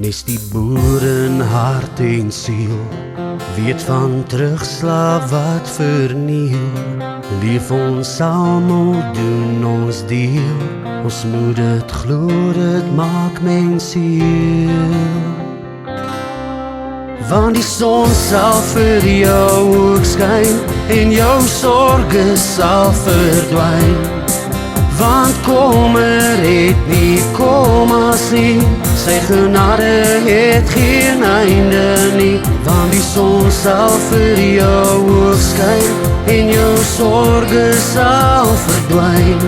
Nes die boer in hart en siel weet van terugslag wat verniel. Leef ons almal, doen ons deel. Ons moet het glo, dit maak mens heel. Want die son sal vir jou ook skyn en jou sorge sal verdwyn. Want kommer het nie kommas nie, sy genade het geen einde nie. Want die son sal vir jou ook skyn en jou sorge sal verdwyn.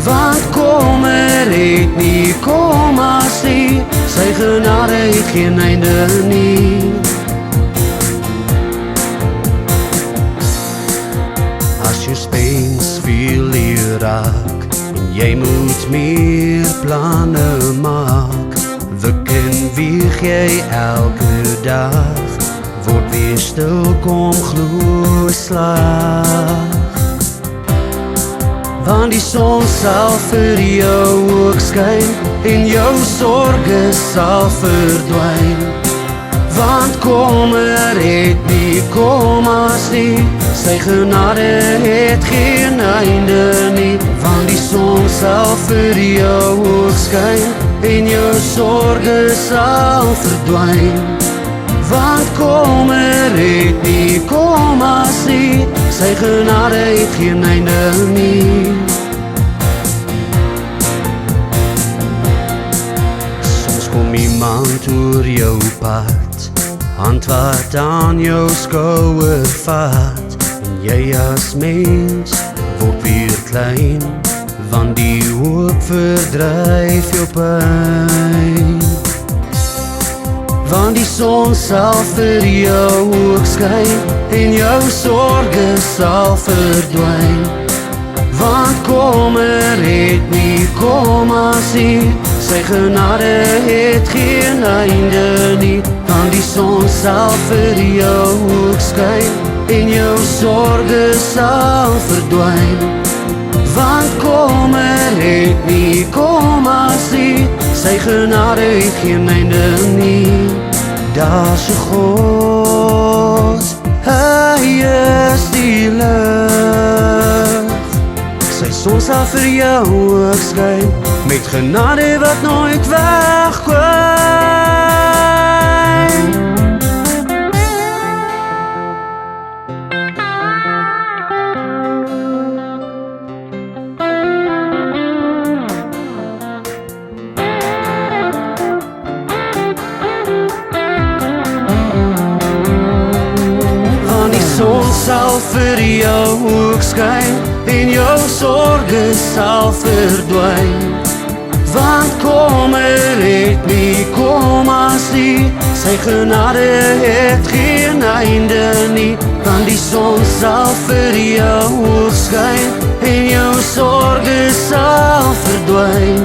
Want kommer het nie kommas nie, sy genade het geen einde nie. As jou spens veel hier raak en jy moet meer planne maak, wik en wieg jy elke dag, word weer stil, kom glo slag. Want die son sal vir jou ook skyn en jou sorge sal verdwyn. Want kommer het nie kommas nie, sy genade het geen einde nie. Want die son sal vir jou ook skyn en jou sorge sal verdwyn. Want kommer het nie kommas nie, sy genade het geen einde nie. Soms kom iemand oor jou pad, hand wat aan jou skouer vat, en jy as mens word weer klein, want die hoop verdryf jou pyn. Want die son sal vir jou ook skyn en jou sorge sal verdwyn. Want kommer het nie kommas nie, sy genade het geen einde nie. Want die son sal vir jou ook skyn en jou sorge sal verdwyn. Want kommer het nie kommas nie, sy genade het geen einde nie. Daar's 'n God, hy is die lig. Sy son sal vir jou ook skyn met genade wat nooit wegkwyn. Son sal vir jou ook skyn en jou sorge sal verdwyn. Want kommer het nie kommas nie, sy genade het geen einde nie. Want die son sal vir jou ook skyn en jou sorge sal verdwyn.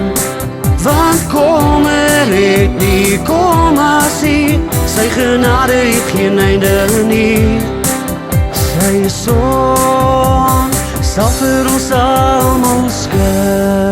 Want kommer het nie kommas nie, sy genade het geen einde nie. Sy son sal vir ons almal skyn.